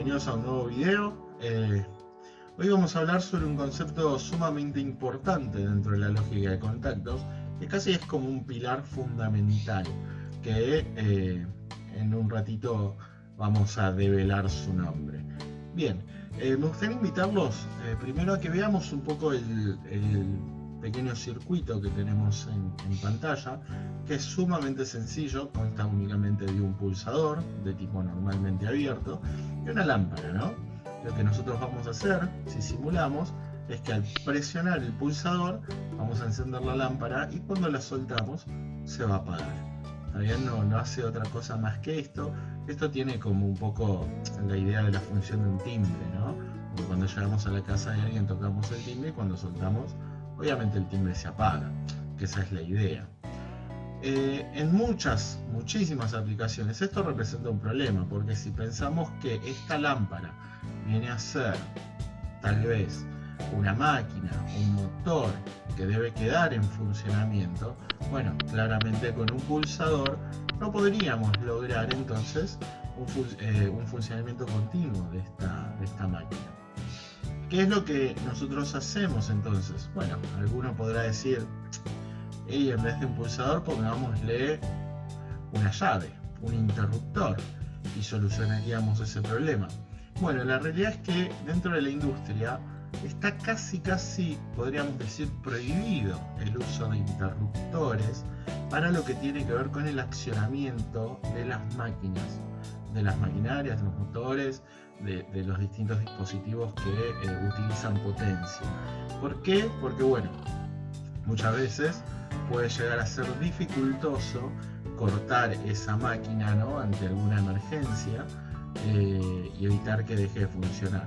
bienvenidos a un nuevo video. Hoy vamos a hablar sobre un concepto sumamente importante dentro de la lógica de contactos, que casi es como un pilar fundamental, que en un ratito vamos a develar su nombre. Bien, me gustaría invitarlos primero a que veamos un poco el pequeño circuito que tenemos en pantalla, que es sumamente sencillo, consta únicamente de un pulsador de tipo normalmente abierto y una lámpara, ¿no? Lo que nosotros vamos a hacer, si simulamos, es que al presionar el pulsador vamos a encender la lámpara y cuando la soltamos se va a apagar. ¿Está bien? No hace otra cosa más que esto. Esto tiene como un poco la idea de la función de un timbre, ¿no? Porque cuando llegamos a la casa de alguien tocamos el timbre y cuando soltamos, obviamente el timbre se apaga, que esa es la idea. En muchísimas aplicaciones esto representa un problema, porque si pensamos que esta lámpara viene a ser tal vez una máquina, un motor que debe quedar en funcionamiento, bueno, claramente con un pulsador no podríamos lograr entonces un funcionamiento continuo de esta máquina. ¿Qué es lo que nosotros hacemos entonces? Bueno, alguno podrá decir, y en vez de un pulsador pongámosle una llave, un interruptor, y solucionaríamos ese problema. Bueno, la realidad es que dentro de la industria está casi, podríamos decir, prohibido el uso de interruptores para lo que tiene que ver con el accionamiento de las máquinas, de las maquinarias, de los motores, de los distintos dispositivos que utilizan potencia. ¿Por qué? Porque bueno, muchas veces puede llegar a ser dificultoso cortar esa máquina, ¿no?, ante alguna emergencia y evitar que deje de funcionar.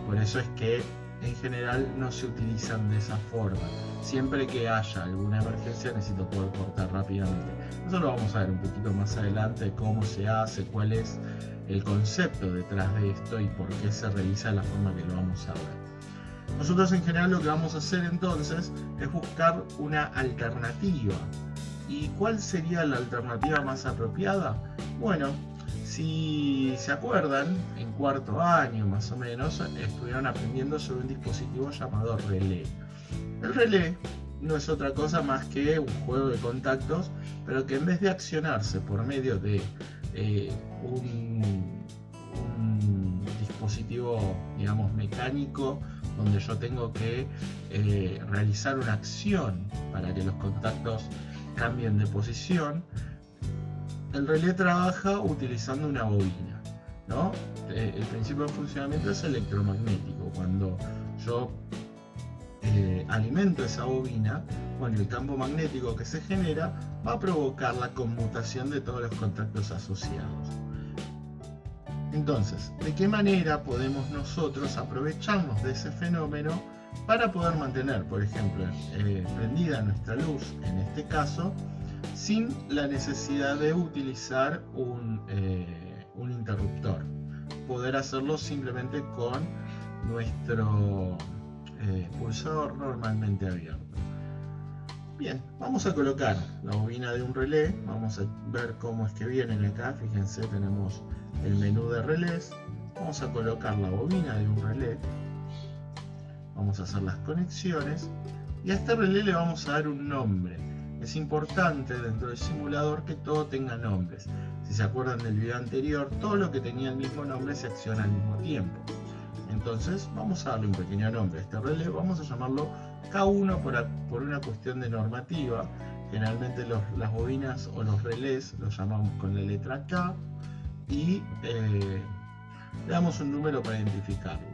Por eso es que en general no se utilizan de esa forma. Siempre que haya alguna emergencia necesito poder cortar rápidamente. Eso lo vamos a ver un poquito más adelante, cómo se hace, cuál es el concepto detrás de esto y por qué se realiza de la forma que lo vamos a ver. Nosotros en general lo que vamos a hacer entonces es buscar una alternativa. ¿Y cuál sería la alternativa más apropiada? Bueno, si se acuerdan, en cuarto año más o menos estuvieron aprendiendo sobre un dispositivo llamado relé. El relé no es otra cosa más que un juego de contactos, pero que en vez de accionarse por medio de un dispositivo, digamos, mecánico, donde yo tengo que realizar una acción para que los contactos cambien de posición, el relé trabaja utilizando una bobina, ¿no? El principio de funcionamiento es electromagnético. Cuando yo alimento esa bobina, bueno, el campo magnético que se genera va a provocar la conmutación de todos los contactos asociados. Entonces, ¿de qué manera podemos nosotros aprovecharnos de ese fenómeno para poder mantener, por ejemplo, prendida nuestra luz, en este caso, sin la necesidad de utilizar un interruptor? Poder hacerlo simplemente con nuestro pulsador normalmente abierto. Bien, vamos a colocar la bobina de un relé. Vamos a ver cómo es que vienen acá. Fíjense, tenemos el menú de relés. Vamos a colocar la bobina de un relé. Vamos a hacer las conexiones. Y a este relé le vamos a dar un nombre. Es importante dentro del simulador que todo tenga nombres. Si se acuerdan del video anterior, todo lo que tenía el mismo nombre se acciona al mismo tiempo. Entonces vamos a darle un pequeño nombre a este relé. Vamos a llamarlo K1 por una cuestión de normativa. Generalmente las bobinas o los relés los llamamos con la letra K y le damos un número para identificarlo.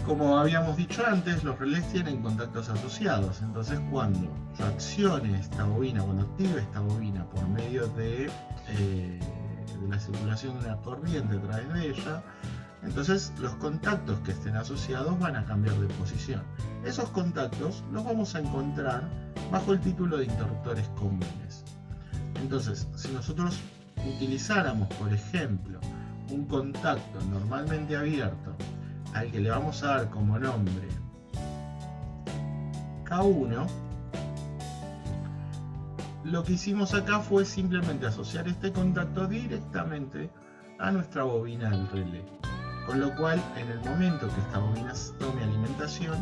Como habíamos dicho antes, los relés tienen contactos asociados. Entonces cuando yo accione esta bobina, cuando active esta bobina por medio de la circulación de una corriente a través de ella, entonces los contactos que estén asociados van a cambiar de posición. Esos contactos los vamos a encontrar bajo el título de interruptores comunes. Entonces, si nosotros utilizáramos, por ejemplo, un contacto normalmente abierto al que le vamos a dar como nombre K1, lo que hicimos acá fue simplemente asociar este contacto directamente a nuestra bobina del relé. Con lo cual, en el momento que esta bobina tome alimentación,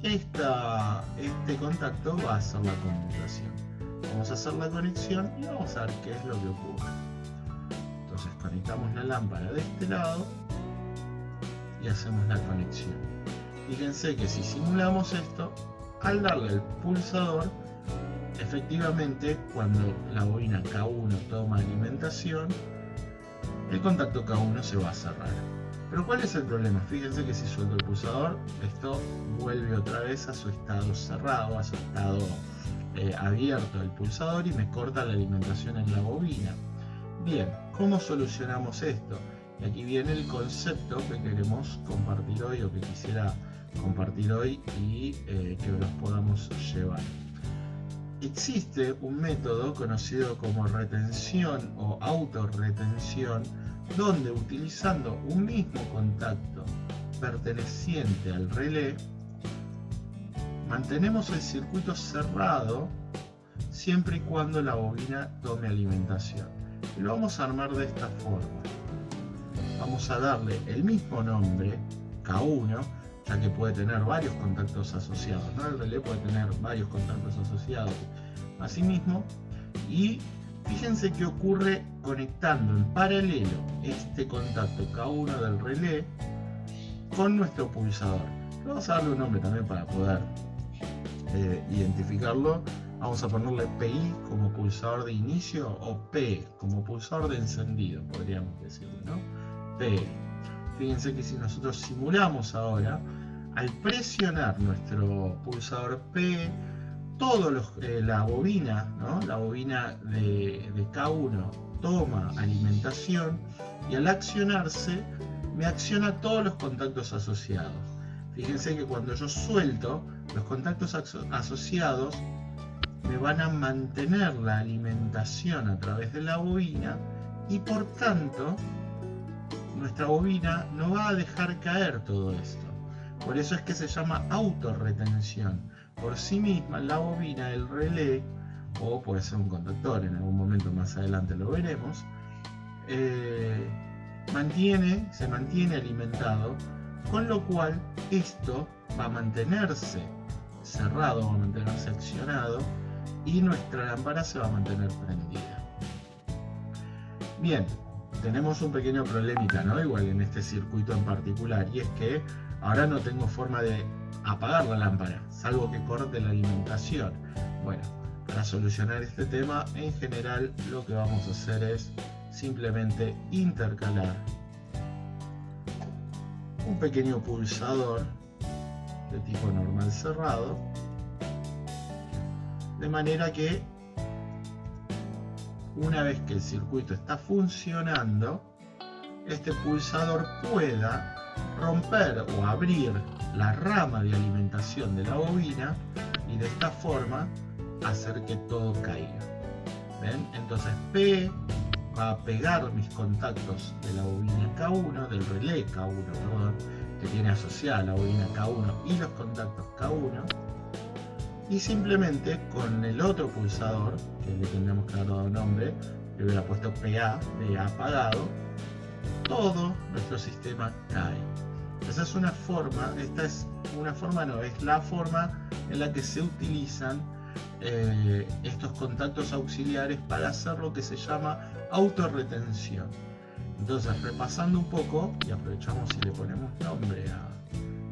este contacto va a hacer la conmutación. Vamos a hacer la conexión y vamos a ver qué es lo que ocurre. Entonces conectamos la lámpara de este lado y hacemos la conexión. Fíjense que si simulamos esto, al darle el pulsador, efectivamente cuando la bobina K1 toma alimentación, el contacto K1 se va a cerrar. Pero ¿cuál es el problema? Fíjense que si suelto el pulsador, esto vuelve otra vez a su estado cerrado, a su estado abierto del pulsador y me corta la alimentación en la bobina. Bien, ¿cómo solucionamos esto? Y aquí viene el concepto que queremos compartir hoy, o que quisiera compartir hoy y que los podamos llevar. Existe un método conocido como retención o autorretención, donde utilizando un mismo contacto perteneciente al relé, mantenemos el circuito cerrado siempre y cuando la bobina tome alimentación. Y lo vamos a armar de esta forma. Vamos a darle el mismo nombre, K1, ya que puede tener varios contactos asociados, ¿no? El relé puede tener varios contactos asociados a sí mismo. Y fíjense qué ocurre conectando en paralelo este contacto K1 del relé con nuestro pulsador. Vamos a darle un nombre también para poder identificarlo. Vamos a ponerle PI como pulsador de inicio o P como pulsador de encendido, podríamos decirlo, ¿no? P. Fíjense que si nosotros simulamos ahora, al presionar nuestro pulsador P, la bobina, ¿no? La bobina de K1 toma alimentación y al accionarse me acciona todos los contactos asociados. Fíjense que cuando yo suelto, los contactos asociados me van a mantener la alimentación a través de la bobina y por tanto nuestra bobina no va a dejar caer todo esto. Por eso es que se llama autorretención. Por sí misma la bobina del relé, o puede ser un conductor, en algún momento más adelante lo veremos, se mantiene alimentado, con lo cual esto va a mantenerse cerrado, va a mantenerse accionado y nuestra lámpara se va a mantener prendida. Bien, tenemos un pequeño problemita, ¿no? Igual en este circuito en particular, y es que ahora no tengo forma de apagar la lámpara, salvo que corte la alimentación. Bueno, para solucionar este tema, en general lo que vamos a hacer es simplemente intercalar un pequeño pulsador de tipo normal cerrado, de manera que una vez que el circuito está funcionando, este pulsador pueda romper o abrir la rama de alimentación de la bobina y de esta forma hacer que todo caiga. ¿Ven? Entonces P va a pegar mis contactos de la bobina K1, del relé K1, perdón, que tiene asociada la bobina K1 y los contactos K1, y simplemente con el otro pulsador, que le tendríamos que haber dado nombre, le hubiera puesto PA de apagado, todo nuestro sistema cae. Esa es una forma, es la forma en la que se utilizan estos contactos auxiliares para hacer lo que se llama autorretención. Entonces, repasando un poco, y aprovechamos y le ponemos nombre a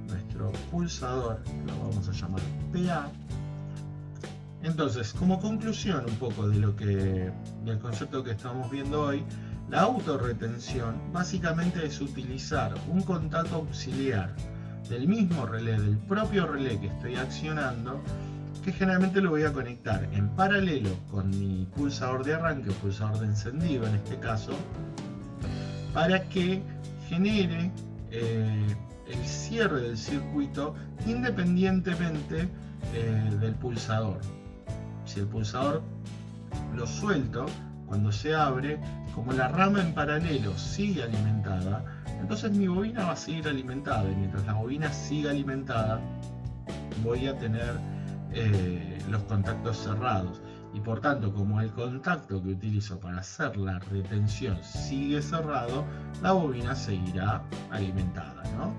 nuestro pulsador, lo vamos a llamar PA. Entonces, como conclusión un poco del concepto que estamos viendo hoy, la autorretención básicamente es utilizar un contacto auxiliar del mismo relé, del propio relé que estoy accionando, que generalmente lo voy a conectar en paralelo con mi pulsador de arranque o pulsador de encendido en este caso, para que genere el cierre del circuito independientemente del pulsador. Si el pulsador lo suelto, cuando se abre, como la rama en paralelo sigue alimentada, entonces mi bobina va a seguir alimentada, y mientras la bobina siga alimentada voy a tener los contactos cerrados. y por tanto, como el contacto que utilizo para hacer la retención sigue cerrado, la bobina seguirá alimentada, ¿no?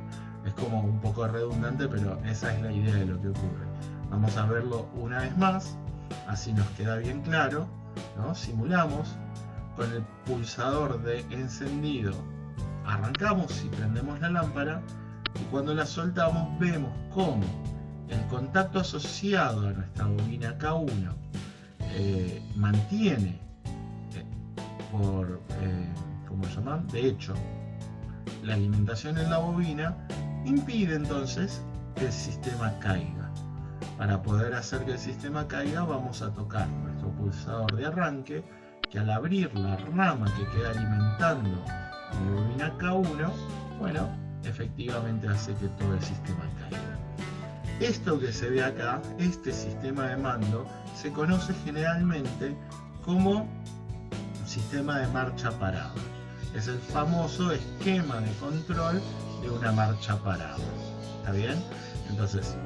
Es como un poco redundante, pero esa es la idea de lo que ocurre. Vamos a verlo una vez más, así nos queda bien claro, ¿no? Simulamos con el pulsador de encendido, arrancamos y prendemos la lámpara, y cuando la soltamos vemos cómo el contacto asociado a nuestra bobina K1 mantiene ¿cómo se llama? De hecho, la alimentación en la bobina impide entonces que el sistema caiga. Para poder hacer que el sistema caiga, vamos a tocar nuestro pulsador de arranque, que al abrir la rama que queda alimentando mi bobina K1, bueno, efectivamente hace que todo el sistema caiga. Esto que se ve acá, este sistema de mando, se conoce generalmente como sistema de marcha parada. Es el famoso esquema de control de una marcha parada. ¿Está bien? Entonces,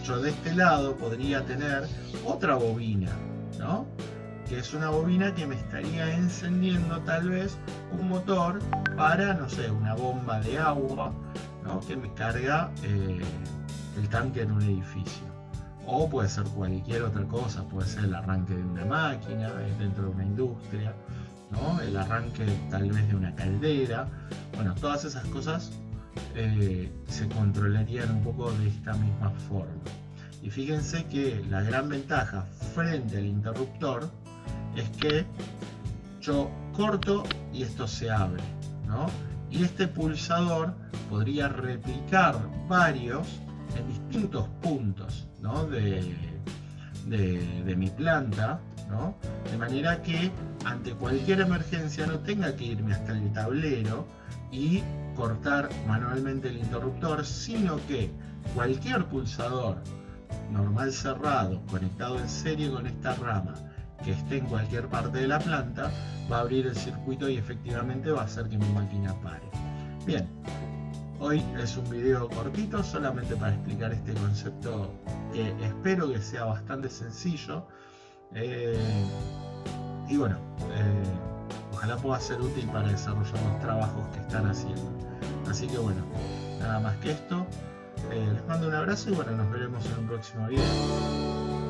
yo de este lado podría tener otra bobina, ¿no? Que es una bobina que me estaría encendiendo tal vez un motor para, no sé, una bomba de agua, ¿no? Que me carga el tanque en un edificio. O puede ser cualquier otra cosa, puede ser el arranque de una máquina dentro de una industria, ¿no? El arranque tal vez de una caldera. Bueno, todas esas cosas se controlarían un poco de esta misma forma. Y fíjense que la gran ventaja frente al interruptor es que yo corto y esto se abre, ¿no? Y este pulsador podría replicar varios en distintos puntos, ¿no? de mi planta, ¿no? De manera que ante cualquier emergencia no tenga que irme hasta el tablero y cortar manualmente el interruptor, sino que cualquier pulsador normal cerrado conectado en serie con esta rama que esté en cualquier parte de la planta va a abrir el circuito y efectivamente va a hacer que mi máquina pare. Bien, hoy es un video cortito solamente para explicar este concepto que espero que sea bastante sencillo y bueno, ojalá pueda ser útil para desarrollar los trabajos que están haciendo. Así que bueno, nada más que esto, les mando un abrazo y bueno, nos veremos en un próximo video.